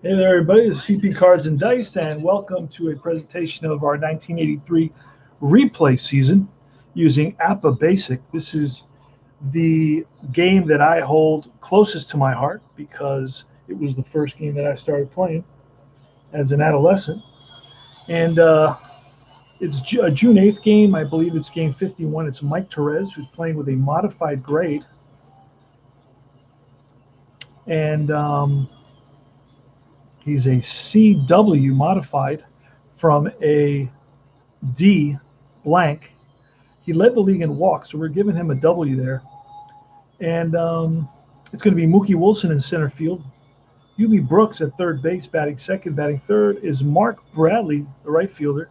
Hey there, everybody. This is CP Cards and Dice, and welcome to a presentation of our 1983 replay season using APBA Basic. This is the game that I hold closest to my heart because it was the first game that I started playing as an adolescent. And it's a June 8th game. I believe it's game 51. It's Mike Torrez, who's playing with a modified grade. And he's a CW modified from a D blank. He led the league in walks, so we're giving him a W there. And it's going to be Mookie Wilson in center field. Ubi Brooks at third base, batting second. Batting third is Mark Bradley, the right fielder.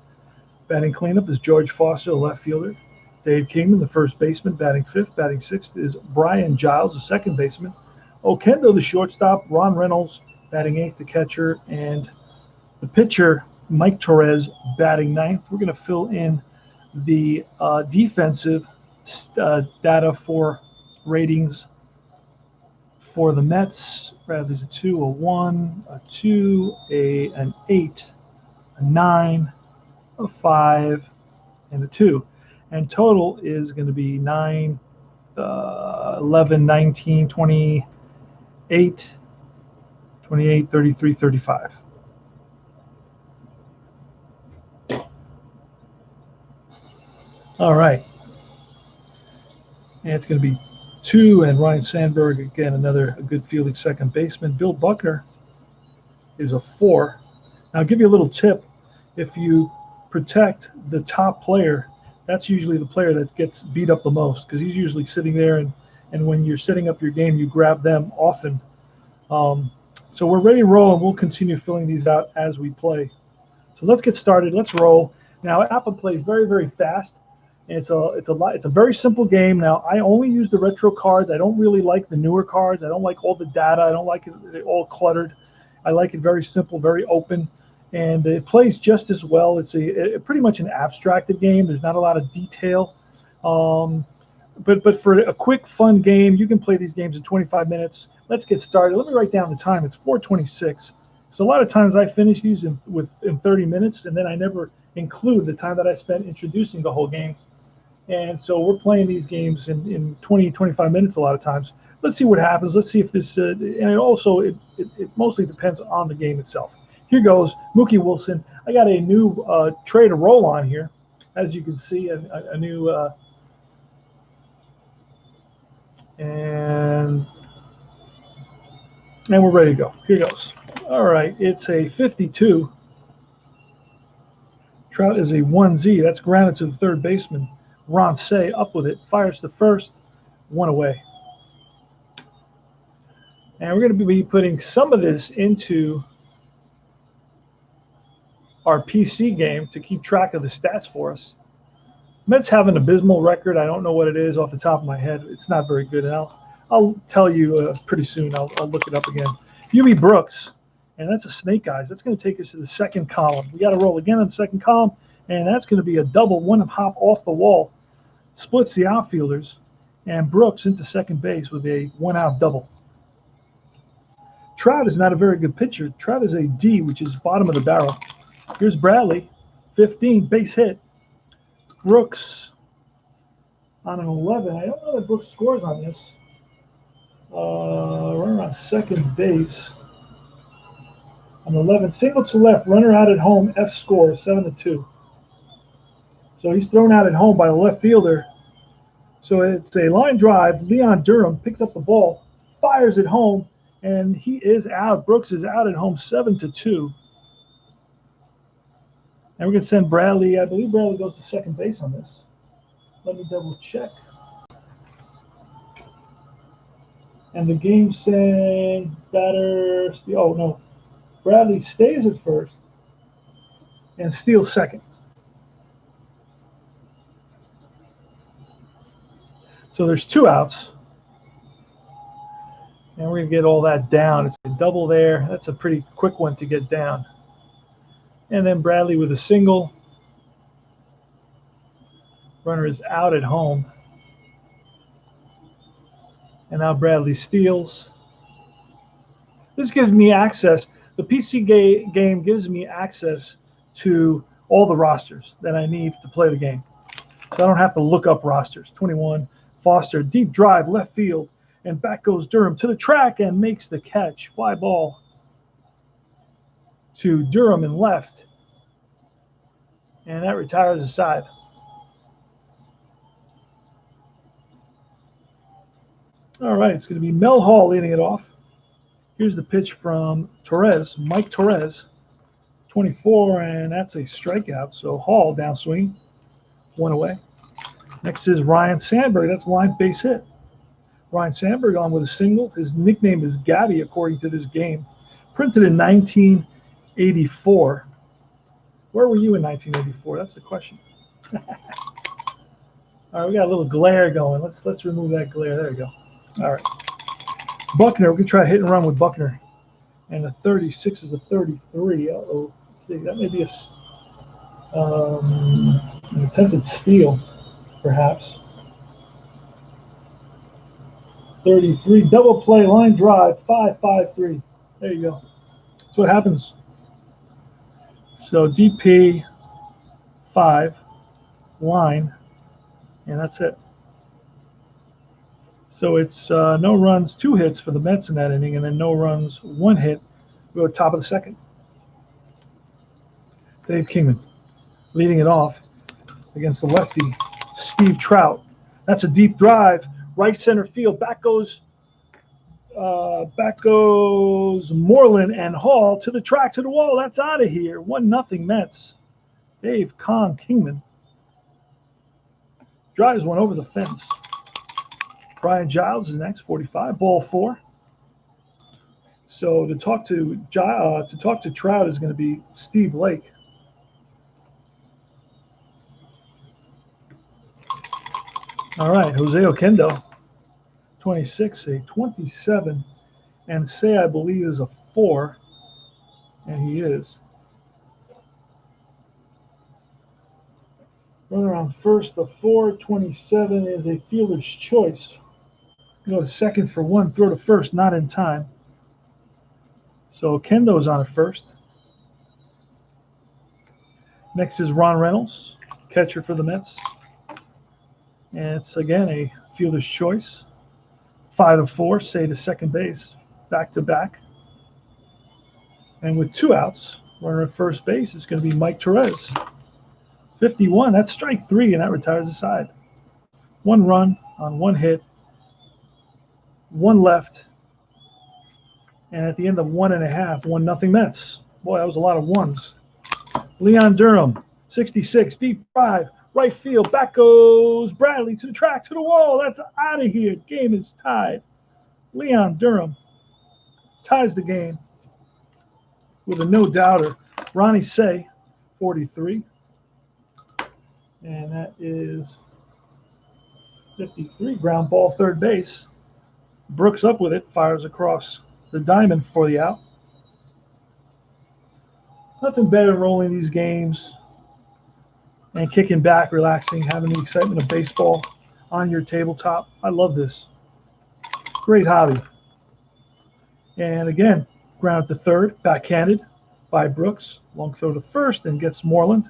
Batting cleanup is George Foster, the left fielder. Dave Kingman, the first baseman, batting fifth. Batting sixth is Brian Giles, the second baseman. Okendo, the shortstop. Ron Reynolds, batting eighth, the catcher. And the pitcher, Mike Torrez, batting ninth. We're going to fill in the defensive data for ratings for the Mets. There's a 2, a 1, a 2, an 8, a 9, a 5, and a 2. And total is going to be 9, 11, 19, 28, 28, 33, 35. All right. And it's going to be 2, and Ryan Sandberg, again, a good fielding second baseman. Bill Buckner is a 4. Now, I'll give you a little tip. If you protect the top player, that's usually the player that gets beat up the most because he's usually sitting there, and when you're setting up your game, you grab them often. So we're ready to roll, and we'll continue filling these out as we play. So let's get started. Let's roll. Now, APBA plays very, very fast. And it's a very simple game. Now, I only use the retro cards. I don't really like the newer cards. I don't like all the data. I don't like it all cluttered. I like it very simple, very open, and it plays just as well. It's pretty much an abstracted game. There's not a lot of detail, but for a quick, fun game, you can play these games in 25 minutes. Let's get started. Let me write down the time. It's 4:26. So a lot of times I finish these in 30 minutes, and then I never include the time that I spent introducing the whole game. And so we're playing these games in 20, 25 minutes a lot of times. Let's see what happens. Let's see if this, and it mostly depends on the game itself. Here goes Mookie Wilson. I got a new tray to roll on here. As you can see, a new, and we're ready to go. Here goes. All right, it's a 52. Trout is a 1Z. That's grounded to the third baseman. Ron Say up with it, fires to first, 1 away. And we're going to be putting some of this into our PC game to keep track of the stats for us. Mets have an abysmal record. I don't know what it is off the top of my head. It's not very good. And I'll tell you pretty soon. I'll look it up again. Ubi Brooks, and that's a snake eyes. That's going to take us to the second column. We got to roll again on the second column, and that's going to be a double, one hop off the wall. Splits the outfielders, and Brooks into second base with a 1-out double. Trout is not a very good pitcher. Trout is a D, which is bottom of the barrel. Here's Bradley, 15, base hit. Brooks on an 11. I don't know that Brooks scores on this. Runner on second base. On 11, single to left, runner out at home, F scores, 7-2. So he's thrown out at home by the left fielder. So it's a line drive. Leon Durham picks up the ball, fires it home, and he is out. Brooks is out at home, 7-2. And we're going to send Bradley. I believe Bradley goes to second base on this. Let me double check. And the game sends batter. Oh, no. Bradley stays at first and steals second. So there's 2 outs. And we're going to get all that down. It's a double there. That's a pretty quick one to get down. And then Bradley with a single. Runner is out at home. And now Bradley steals. This gives me access The PC game gives me access to all the rosters that I need to play the game. So I don't have to look up rosters. 21, Foster, deep drive, left field, and back goes Durham to the track and makes the catch. Fly ball to Durham and left. And that retires the side. All right, it's going to be Mel Hall leading it off. Here's the pitch from Torrez, Mike Torrez, 24, and that's a strikeout. So Hall downswing, one away. Next is Ryan Sandberg. That's a line base hit. Ryan Sandberg on with a single. His nickname is Gabby, according to this game. Printed in 1984. Where were you in 1984? That's the question. All right, we got a little glare going. Let's remove that glare. There we go. All right. Buckner, we can try hit and run with Buckner. And the 36 is a 33. Uh-oh. Let's see, that may be an attempted steal, perhaps. 33, double play, line drive, 5-5-3. There you go. That's what happens. So DP, 5, line, and that's it. So it's no runs, 2 hits for the Mets in that inning, and then no runs, 1 hit. We go top of the second. Dave Kingman leading it off against the lefty, Steve Trout. That's a deep drive, right center field. Back goes Moreland and Hall to the track, to the wall. That's out of here. 1-0 Mets. Dave Kingman drives one over the fence. Brian Giles is next, 45, ball 4. So to talk to Trout is going to be Steve Lake. All right, Jose Oquendo, 26, a 27, and Say I believe is a 4, and he is. Runner on first, the 4-27 is a fielder's choice. Go to second for 1, throw to first, not in time. So Kendo's on at first. Next is Ron Reynolds, catcher for the Mets. And it's again a fielder's choice. 5-4, Say to second base, back to back. And with 2 outs, runner at first base is going to be Mike Torrez. 51, that's strike 3, and that retires the side. 1 run on 1 hit, 1 left, and at the end of 1.5, 1-0 Mets. Boy, that was a lot of ones. Leon Durham, 66, deep drive, right field, back goes Bradley to the track, to the wall. That's out of here. Game is tied. Leon Durham ties the game with a no-doubter. Ronnie Say, 43. And that is 53. Ground ball, third base. Brooks up with it, fires across the diamond for the out. Nothing better than rolling these games and kicking back, relaxing, having the excitement of baseball on your tabletop. I love this. Great hobby. And again, ground to third, backhanded by Brooks. Long throw to first and gets Moreland.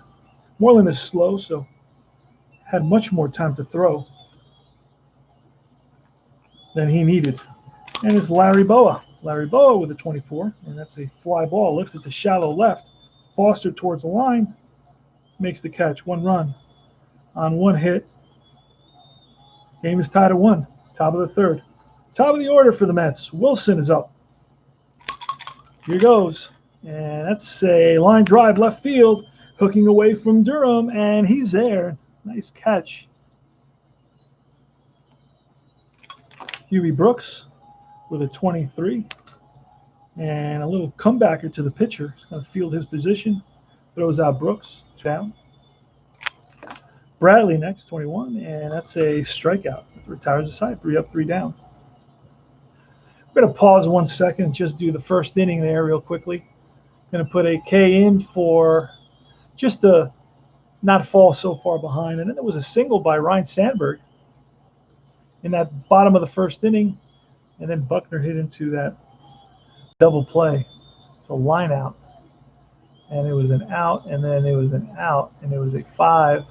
Moreland is slow, so had much more time to throw than he needed. And it's Larry Bowa. Larry Bowa with a 24, and that's a fly ball lifted to shallow left. Foster towards the line, makes the catch. 1 run on 1 hit. Game is tied at 1. Top of the third. Top of the order for the Mets. Wilson is up. Here goes. And that's a line drive left field, hooking away from Durham, and he's there. Nice catch. Huey Brooks with a 23. And a little comebacker to the pitcher. He's going to field his position. Throws out Brooks. Down. Bradley next, 21. And that's a strikeout. Retires the side. 3 up, 3 down. I'm going to pause 1 second and just do the first inning there real quickly. Going to put a K in for just to not fall so far behind. And then there was a single by Ryan Sandberg in that bottom of the first inning. And then Buckner hit into that double play It's a line out. And it was an out, and then it was an out, and it was a 5,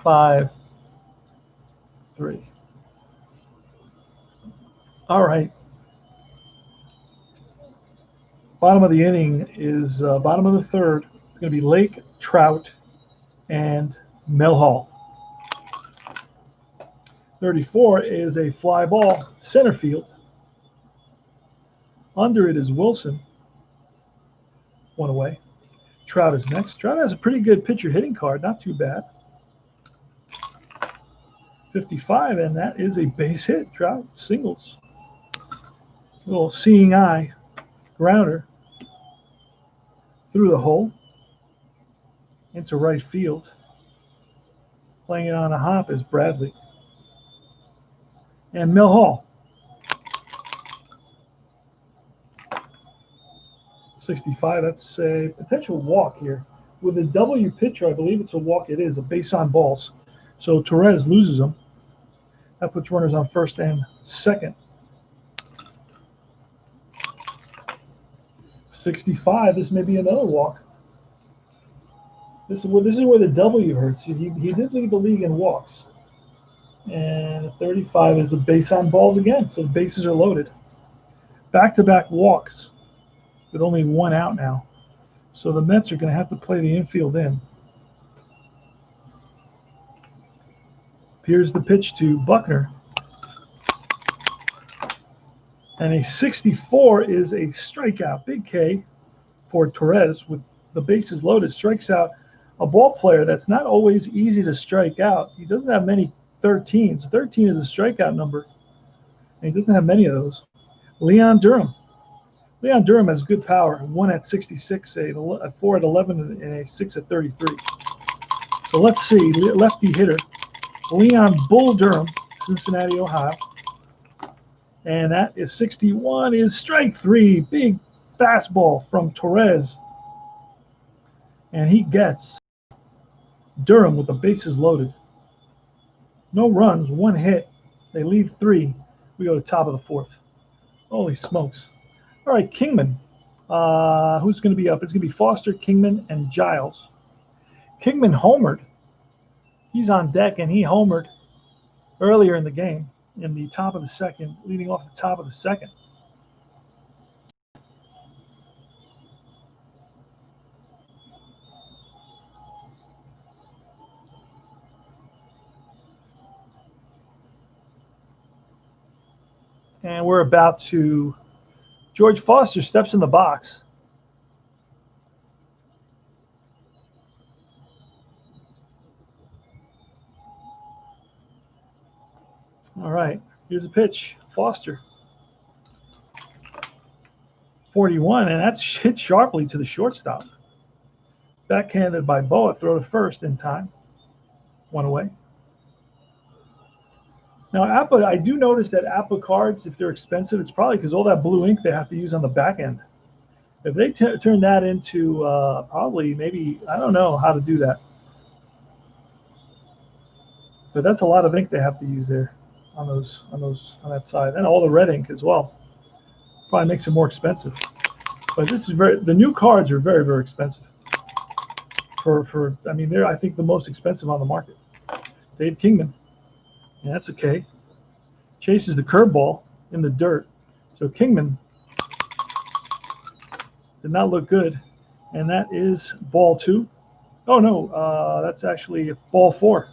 5, 3. All right. Bottom of the inning is bottom of the third. It's going to be Lake, Trout, and Mel Hall. 34 is a fly ball, center field. Under it is Wilson. 1 away. Trout is next. Trout has a pretty good pitcher hitting card, not too bad. 55, and that is a base hit. Trout singles. Little seeing eye grounder through the hole into right field. Playing it on a hop is Bradley. And Mel Hall. 65, that's a potential walk here. With a W pitcher, I believe it's a walk. It is a base on balls. So Torrez loses them. That puts runners on first and second. 65, this may be another walk. This is where the W hurts. He did lead the league in walks. And 35 is a base on balls again, so the bases are loaded. Back-to-back walks with only 1 out now. So the Mets are going to have to play the infield in. Here's the pitch to Buckner. And a 64 is a strikeout. Big K for Torrez with the bases loaded. Strikes out a ball player that's not always easy to strike out. He doesn't have many 13s. 13 is a strikeout number. And he doesn't have many of those. Leon Durham. Leon Durham has good power. 1 at 66, a 4 at 11, and a 6 at 33. So let's see. Lefty hitter. Leon Bull Durham, Cincinnati, Ohio. And that is 61 is strike 3. Big fastball from Torrez. And he gets Durham with the bases loaded. No runs, 1 hit. They leave 3. We go to top of the 4th. Holy smokes. All right, Kingman. Who's going to be up? It's going to be Foster, Kingman, and Giles. Kingman homered. He's on deck, and he homered earlier in the game in the top of the second, leading off the top of the second. And we're about to, George Foster steps in the box. All right, here's a pitch. Foster. 41, and that's hit sharply to the shortstop. Backhanded by Bowa, throw to first in time. 1 away. Now, APBA, I do notice that APBA cards, if they're expensive, it's probably because all that blue ink they have to use on the back end. If they turn that into probably maybe, I don't know how to do that. But that's a lot of ink they have to use there on that side, and all the red ink as well. Probably makes it more expensive. But this is the new cards are very, very expensive. I mean, they're, I think, the most expensive on the market. Dave Kingman. Yeah, that's okay. Chases the curveball in the dirt. So Kingman did not look good. And that is ball 2. Oh, no, that's actually ball 4.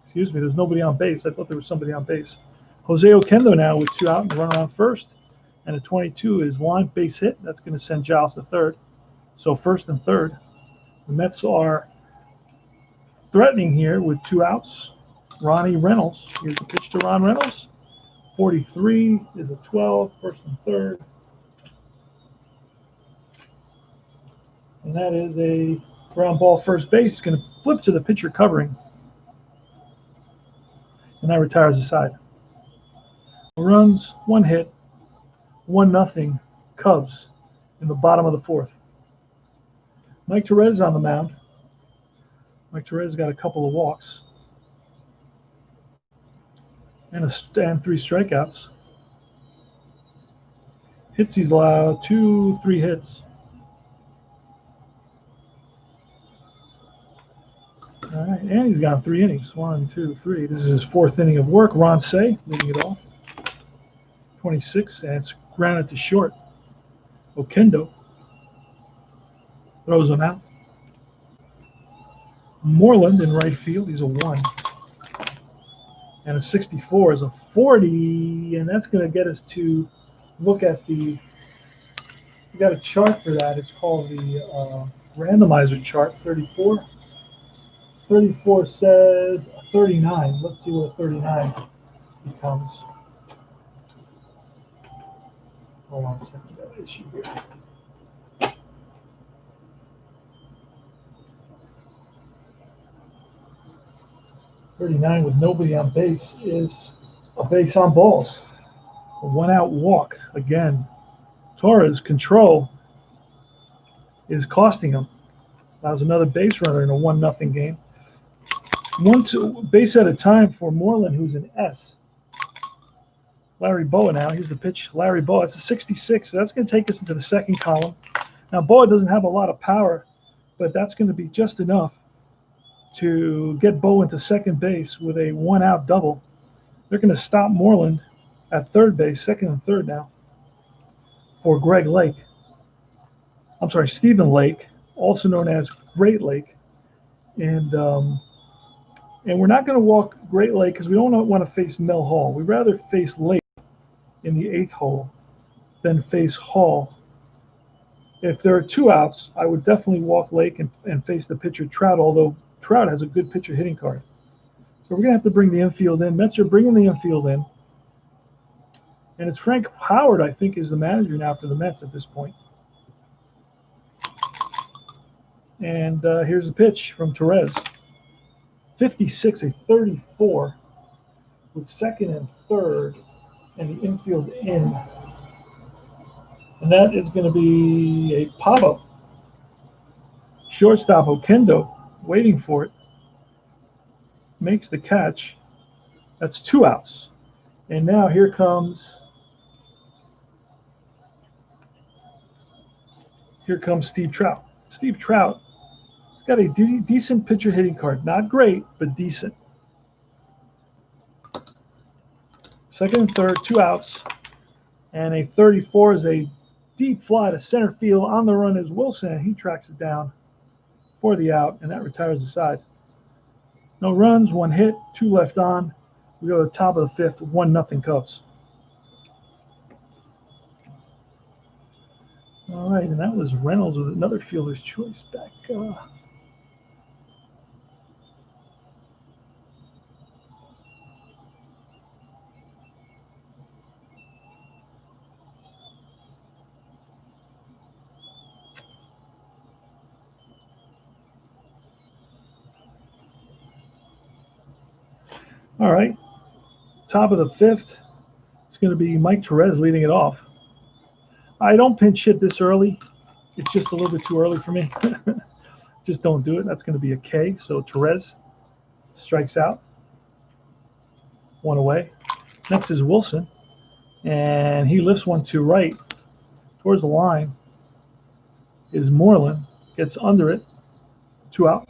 Excuse me, there's nobody on base. I thought there was somebody on base. Jose Oquendo now with 2 out and run on first. And a 22 is line base hit. That's going to send Giles to third. So first and third. The Mets are threatening here with 2 outs. Ronnie Reynolds. Here's the pitch to Ron Reynolds. 43 is a 12, first and third. And that is a ground ball first base. It's going to flip to the pitcher covering. And that retires the side. Runs, 1 hit, 1-0 Cubs in the bottom of the 4th. Mike Torrez on the mound. Mike Torrez got a couple of walks. And 3 strikeouts. Hits these loud, 2-3 hits. All right, and he's gone 3 innings. 1, 2, 3. This is his 4th inning of work. Ron Say leading it off. 26, and it's grounded to short. Okendo throws him out. Moreland in right field. He's a 1. And a 64 is a 40, and that's going to get us to look at the. We got a chart for that. It's called the Randomizer Chart. 34. 34 says 39. Let's see what a 39 becomes. Hold on a second. Got an issue here. .39 with nobody on base is a base on balls. A 1-out walk. Again, Torrez control is costing him. That was another base runner in a 1-0 game. 1-2 base at a time for Moreland, who's an S. Larry Bowa now. Here's the pitch. Larry Bowa. It's a 66. So that's going to take us into the second column. Now, Bowa doesn't have a lot of power, but that's going to be just enough to get Bowa into second base with a 1-out double. They're going to stop Moreland at third base, second and third now, for Greg Lake. I'm sorry, Stephen Lake, also known as Great Lake. And we're not going to walk Great Lake because we don't want to face Mel Hall. We'd rather face Lake in the 8th hole than face Hall. If there are 2 outs, I would definitely walk Lake and face the pitcher Trout, although Trout has a good pitcher hitting card. So we're going to have to bring the infield in. Mets are bringing the infield in. And it's Frank Howard, I think, is the manager now for the Mets at this point. And here's a pitch from Torrez. 56, a 34 with second and third and the infield in. And that is going to be a pop-up. Shortstop Okendo waiting for it. Makes the catch. That's 2 outs. And now here comes Steve Trout. Steve Trout has got a decent pitcher hitting card. Not great, but decent. Second and third, 2 outs. And a 34 is a deep fly to center field. On the run is Wilson, and he tracks it down for the out, and that retires the side. No runs, 1 hit, 2 left on. We go to the top of the 5th, 1-0 Cubs. All right, and that was Reynolds with another fielder's choice back. All right, top of the 5th. It's going to be Mike Torrez leading it off. I don't pinch hit this early. It's just a little bit too early for me. Just don't do it. That's going to be a K. So Torrez strikes out. 1 away. Next is Wilson. And he lifts one to right towards the line. Is Moreland. Gets under it. 2 out.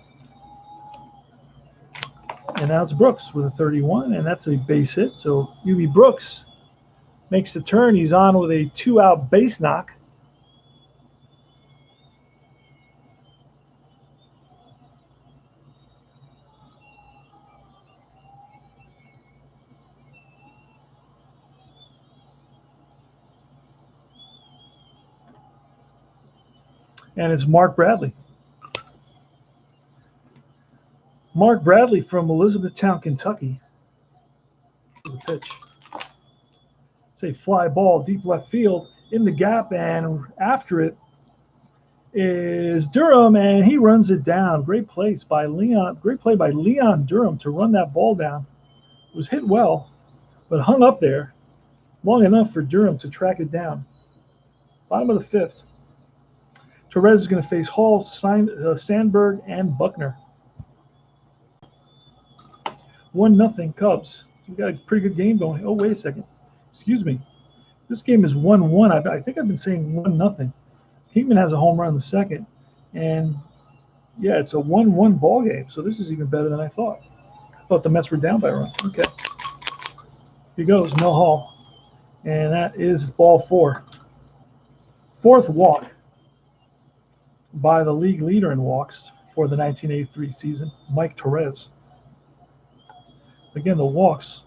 And now it's Brooks with a 31, and that's a base hit. So UB Brooks makes the turn. He's on with a 2-out base knock. And it's Mark Bradley. Mark Bradley from Elizabethtown, Kentucky. The pitch. It's a fly ball, deep left field, in the gap, and after it is Durham, and he runs it down. Great play by Leon Durham to run that ball down. It was hit well, but hung up there long enough for Durham to track it down. Bottom of the 5th. Torrez is going to face Hall, Sandberg, and Buckner. 1-0 Cubs. We got a pretty good game going. Oh, wait a second. Excuse me. This game is 1-1. I think I've been saying 1-0. Kingman has a home run in the second, and yeah, it's a 1-1 ball game. So this is even better than I thought. I thought the Mets were down by a run. Okay, here goes Mel Hall, and that is ball 4. Fourth walk by the league leader in walks for the 1983 season, Mike Torrez. Again, the walks.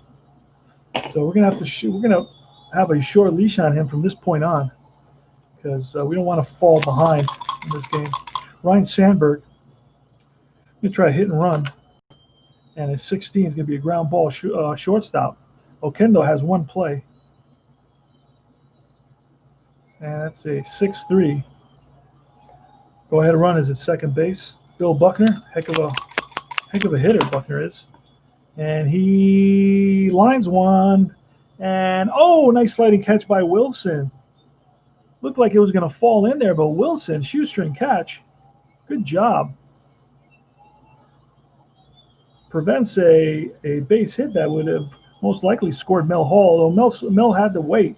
So we're gonna have to we're gonna have a short leash on him from this point on, because we don't want to fall behind in this game. Ryan Sandberg gonna try a hit and run, and his 16 is gonna be a ground ball shortstop. Okendo has one play, and that's a 6-3. Go ahead and run is at second base. Bill Buckner, heck of a hitter Buckner is. And he lines one, and oh, nice sliding catch by Wilson. Looked like it was going to fall in there, but Wilson, shoestring catch. Good job. Prevents a base hit that would have most likely scored Mel Hall, although Mel had to wait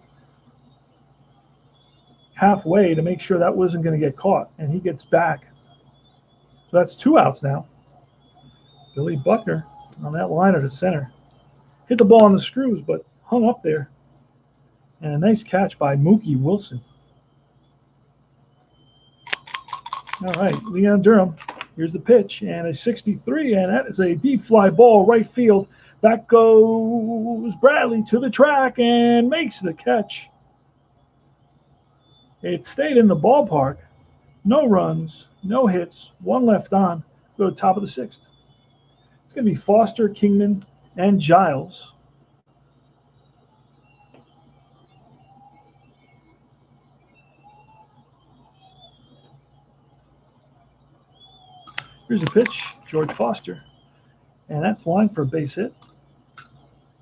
halfway to make sure that wasn't going to get caught, and he gets back. So that's 2 outs now. Billy Buckner on that liner to center. Hit the ball on the screws, but hung up there. And a nice catch by Mookie Wilson. All right, Leon Durham. Here's the pitch, and a 63, and that is a deep fly ball right field. Back goes Bradley to the track and makes the catch. It stayed in the ballpark. No runs, no hits, 1 left on. Go to top of the 6th. It's going to be Foster, Kingman, and Giles. Here's a pitch, George Foster, and that's line for a base hit.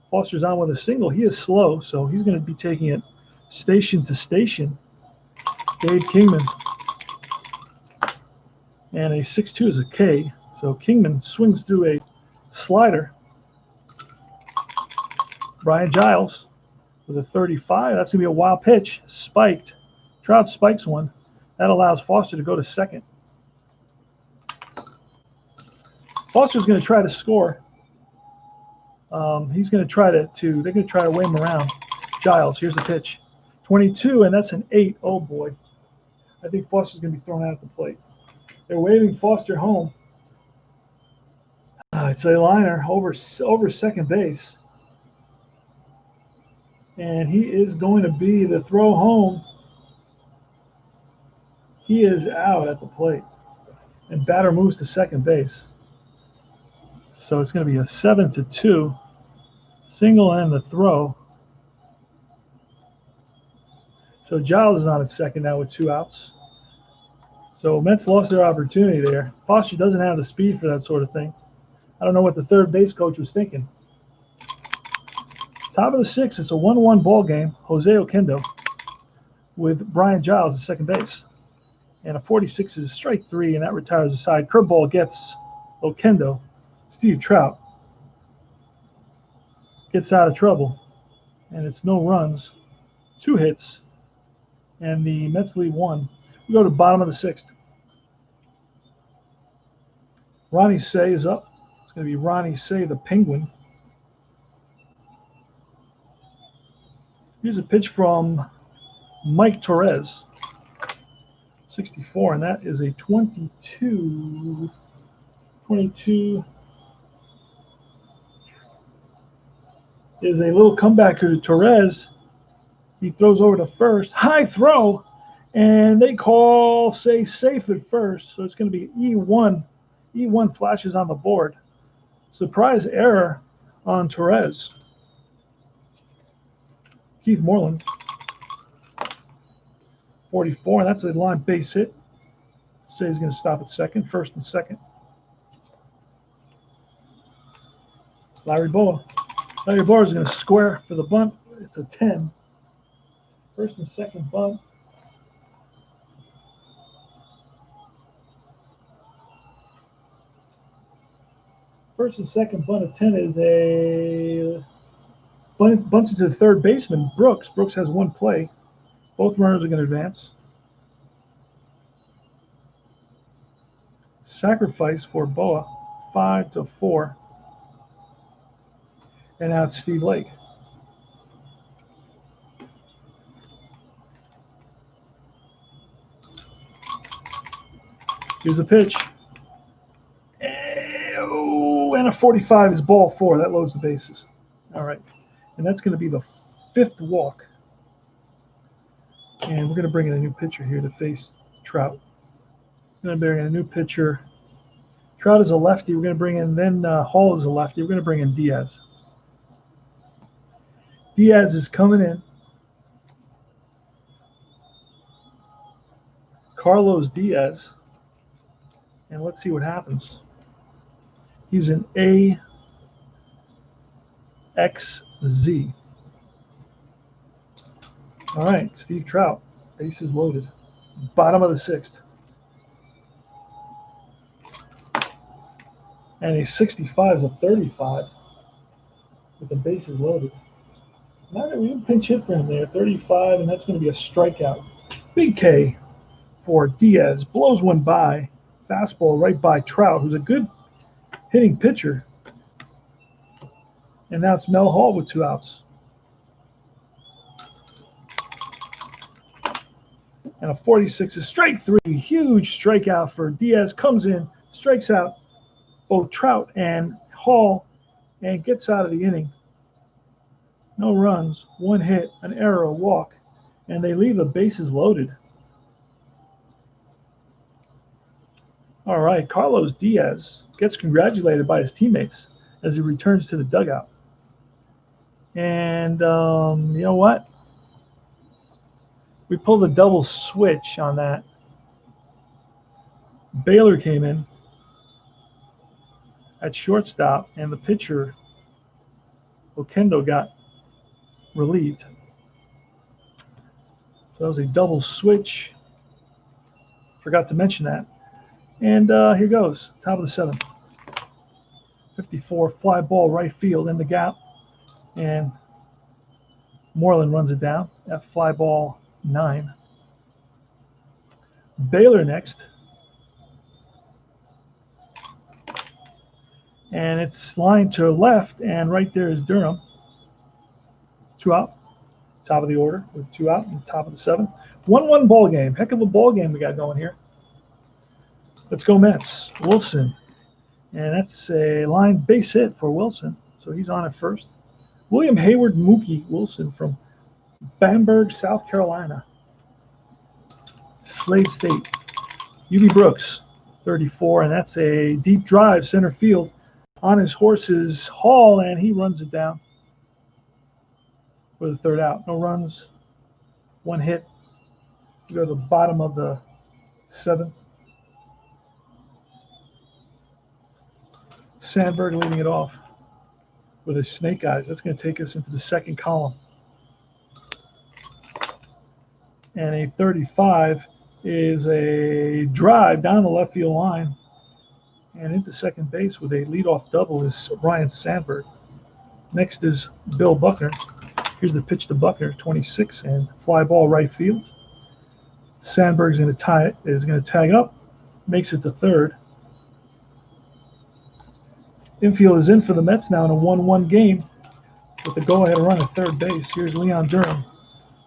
Foster's on with a single. He is slow, so he's going to be taking it station to station. Dave Kingman, and a 6-2 is a K. So Kingman swings through a slider. Brian Giles with a 35. That's going to be a wild pitch. Spiked. Trout spikes one. That allows Foster to go to second. Foster's going to try to score. He's going to try they're going to try to weigh him around. Giles, here's the pitch. 22, and that's an 8. Oh, boy. I think Foster's going to be thrown out at the plate. They're waving Foster home. It's a liner over second base. And he is going to be the throw home. He is out at the plate. And batter moves to second base. So it's going to be a 7-2. Single and the throw. So Giles is on at second now with 2 outs. So Mets lost their opportunity there. Foster doesn't have the speed for that sort of thing. I don't know what the third base coach was thinking. Top of the 6th, it's a 1-1 ball game. Jose Okendo with Brian Giles at second base. And a 46 is strike 3, and that retires the side. Curveball gets Okendo. Steve Trout gets out of trouble. And it's no runs, 2 hits, and the Mets lead 1. We go to bottom of the 6th. Ronnie Say is up. It's going to be Ronnie Say, the Penguin. Here's a pitch from Mike Torrez, 64, and that is a 22. 22 is a little comebacker to Torrez. He throws over to first. High throw, and they say safe at first, so it's going to be E1. E1 flashes on the board. Surprise error on Torrez. Keith Moreland, 44, and that's a line base hit. Say he's going to stop at second, first and second. Larry Bowa. Larry Bowa is going to square for the bunt. It's a 10. First and second bunt. First and second bunt at 10 is a Bunts it to the third baseman, Brooks. Brooks has one play. Both runners are going to advance. Sacrifice for Bowa, 5-4. And now it's Steve Lake. Here's the pitch. And a 45 is ball 4. That loads the bases. All right. And that's going to be the 5th walk. And we're going to bring in a new pitcher here to face Trout. We're going to bring in a new pitcher. Trout is a lefty. We're going to bring in, then Hall is a lefty. We're going to bring in Diaz. Diaz is coming in. Carlos Diaz. And let's see what happens. He's an AXZ. All right, Steve Trout. Bases loaded. Bottom of the 6th. And a 65 is a 35 with the bases loaded. Not a real pinch hit for him there. 35, and that's going to be a strikeout. Big K for Diaz. Blows one by. Fastball right by Trout, who's a good hitting pitcher. And now it's Mel Hall with 2 outs. And a 46 is strike 3. Huge strikeout for Diaz. Comes in, strikes out both Trout and Hall, and gets out of the inning. No runs, 1 hit, an error, a walk, and they leave the bases loaded. All right, Carlos Diaz gets congratulated by his teammates as he returns to the dugout. And you know what? We pulled a double switch on that. Baylor came in at shortstop, and the pitcher, Okendo, got relieved. So that was a double switch. Forgot to mention that. And here goes, top of the 7th. 54, fly ball right field in the gap. And Moreland runs it down at fly ball 9. Baylor next. And it's lined to left, and right there is Durham. 2 out. Top of the order with 2 out and top of the 7th. 1-1 ball game. Heck of a ball game we got going here. Let's go Mets. Wilson. And that's a line base hit for Wilson. So he's on at first. William Hayward Mookie Wilson from Bamberg, South Carolina. Slade State. UB Brooks, 34. And that's a deep drive center field on his horse's Hall. And he runs it down for the 3rd out. No runs. 1 hit. We go to the bottom of the 7th. Sandberg leading it off with his snake eyes. That's going to take us into the 2nd column. And a 35 is a drive down the left field line and into second base with a leadoff double is Ryan Sandberg. Next is Bill Buckner. Here's the pitch to Buckner, 26, and fly ball right field. Sandberg's going to tag up, makes it to 3rd. Infield is in for the Mets now in a 1-1 game with the go-ahead run at 3rd base. Here's Leon Durham,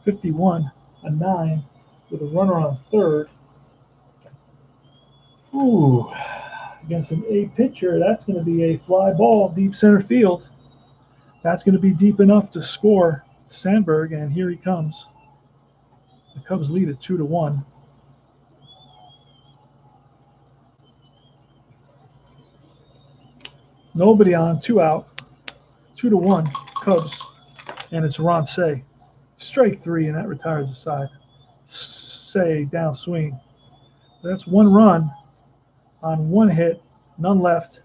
51, a 9 with a runner on 3rd. Ooh, against an A pitcher, that's going to be a fly ball deep center field. That's going to be deep enough to score Sandberg, and here he comes. The Cubs lead at 2-1. Nobody on, 2 out, 2-1, Cubs, and it's Ron Say. Strike 3, and that retires the side. Say downswing. That's 1 run on 1 hit, none left.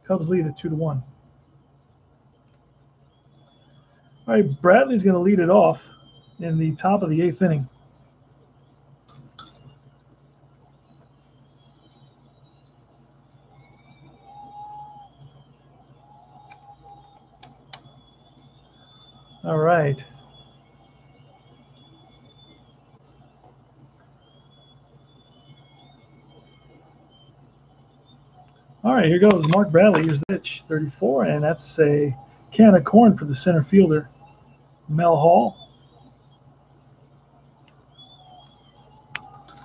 Cubs lead at 2-1. All right, Bradley's going to lead it off in the top of the 8th inning. All right. All right, here goes Mark Bradley. Here's the pitch, 34, and that's a can of corn for the center fielder, Mel Hall.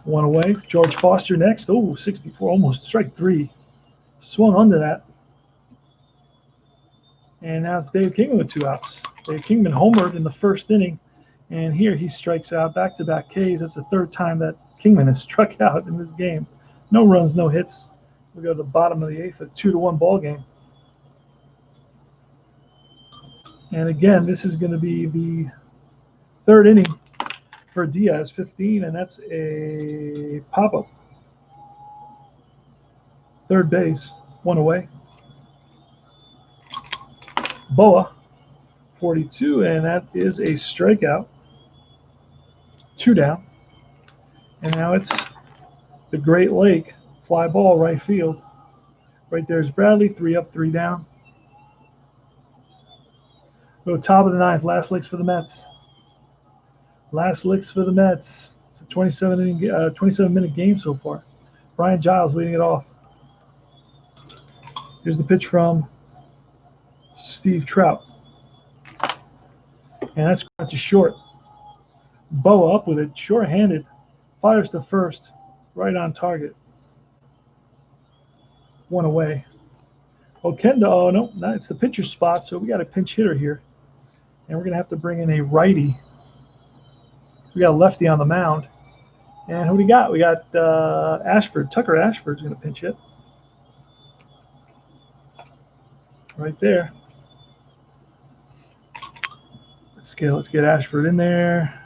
One away. George Foster next. Oh, 64, almost strike three. Swung under that. And now it's Dave Kingman with 2 outs. Dave Kingman homered in the first inning, and here he strikes out back-to-back Ks. That's the 3rd time that Kingman has struck out in this game. No runs, no hits. We go to the bottom of the 8th, a 2-1 ball game. And again, this is going to be the 3rd inning for Diaz, 15, and that's a pop-up. Third base, 1 away. Bowa, 42, and that is a strikeout. 2 down. And now it's the Great Lake fly ball right field. Right there's Bradley, 3 up, 3 down. Go top of the 9th, last licks for the Mets. Last licks for the Mets. It's a 27-minute game so far. Brian Giles leading it off. Here's the pitch from Steve Trout. And that's to short. Bowa up with it, short-handed. Fires to first, right on target. 1 away. Okenda, oh no, it's the pitcher spot, so we got a pinch hitter here. And we're going to have to bring in a righty. We got a lefty on the mound. And who do we got? We got Ashford. Tucker Ashford's going to pinch hit. Right there. Let's get Ashford in there.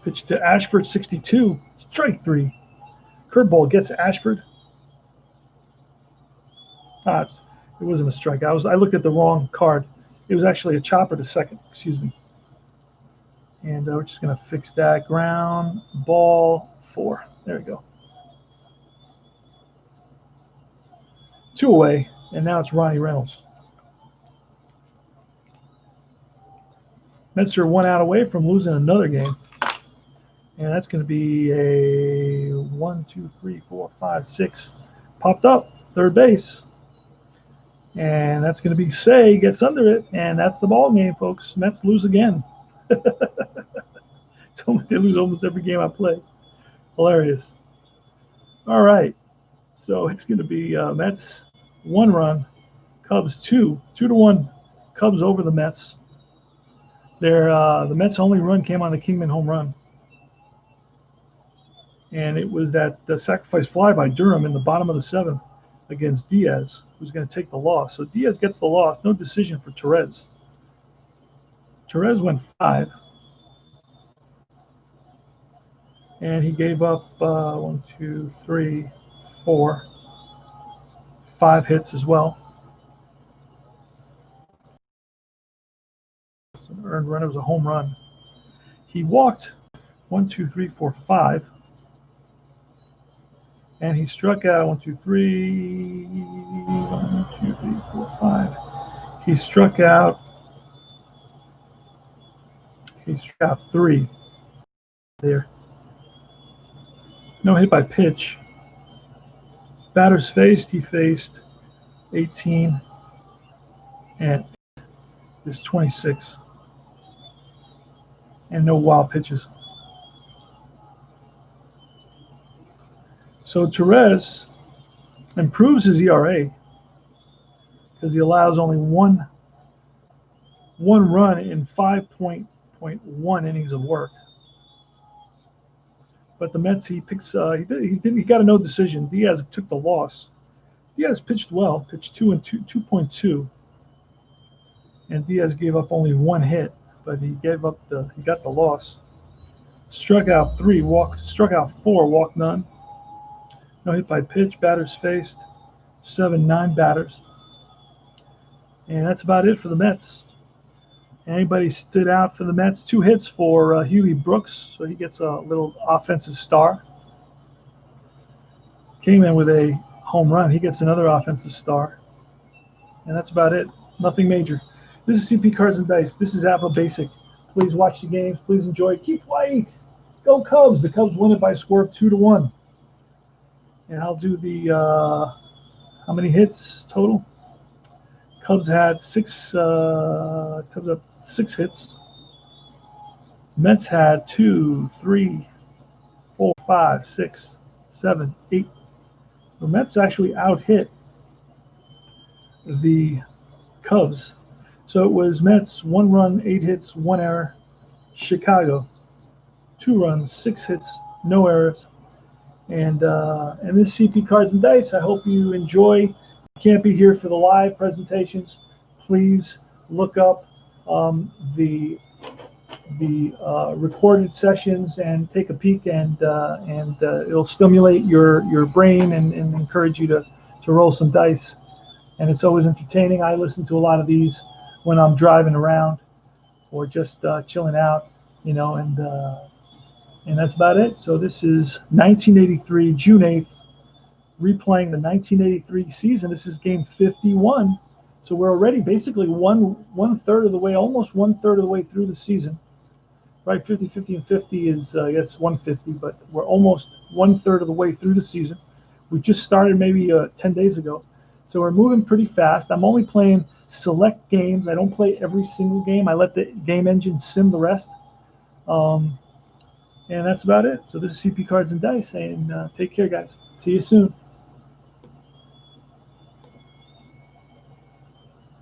Pitch to Ashford, 62. Strike 3. Curveball gets Ashford. It wasn't a strike. I looked at the wrong card. It was actually a chopper to second. Excuse me. And we're just going to fix that. Ground ball 4. There we go. 2 away, and now it's Ronnie Reynolds. Mets are 1 out away from losing another game. And that's going to be a 1, 2, 3, 4, 5, 6. Popped up, third base. And that's going to be Say, gets under it, and that's the ball game, folks. Mets lose again. They lose almost every game I play. Hilarious. All right. So it's going to be Mets 1 run, Cubs 2. 2-1 Cubs over the Mets. The Mets' only run came on the Kingman home run. And it was that sacrifice fly by Durham in the bottom of the 7th against Diaz, who's going to take the loss. So Diaz gets the loss. No decision for Torrez. Torrez went 5. And he gave up 1, 2, 3, 4, 5 hits as well. It's an earned run. It was a home run. He walked 1, 2, 3, 4, 5. And he struck out 1, 2, 3, 1, 2, 3, 4, 5. He struck out 3 there. No hit by pitch. Batters faced, he faced 18 and is 26. And no wild pitches. So Torrez improves his ERA because he allows only one run in 5.1 innings of work. But the Mets, he got a no decision. Diaz took the loss. Diaz pitched well, pitched 2.2, and Diaz gave up only 1 hit, but he got the loss. Struck out 3, struck out 4, walked none. No hit by pitch. Batters faced 9 batters, and that's about it for the Mets. Anybody stood out for the Mets? 2 hits for Huey Brooks, so he gets a little offensive star. Kingman with a home run, he gets another offensive star. And that's about it. Nothing major. This is CP Cards and Dice. This is APBA Basic. Please watch the games. Please enjoy. Keith White, go Cubs. The Cubs win it by a score of 2-1. And I'll do the how many hits total? Cubs had six. Cubs have 6 hits. Mets had 2, 3, 4, 5, 6, 7, 8. The Mets actually out-hit the Cubs. So it was Mets 1 run, 8 hits, 1 error. Chicago 2 runs, 6 hits, no errors. And this CP Cards and Dice, I hope you enjoy. If you can't be here for the live presentations, please look up the recorded sessions and take a peek, and it'll stimulate your brain and encourage you to roll some dice. And it's always entertaining. I listen to a lot of these when I'm driving around or just chilling out, you know, and that's about it. So this is 1983, June 8th, replaying the 1983 season. This is game 51. So we're already basically one third of the way, almost 1/3 of the way through the season. Right, 50, 50, and 50 is, I guess, 150, but we're almost 1/3 of the way through the season. We just started maybe 10 days ago. So we're moving pretty fast. I'm only playing select games. I don't play every single game. I let the game engine sim the rest. And that's about it. So this is CP Cards and Dice, and take care, guys. See you soon.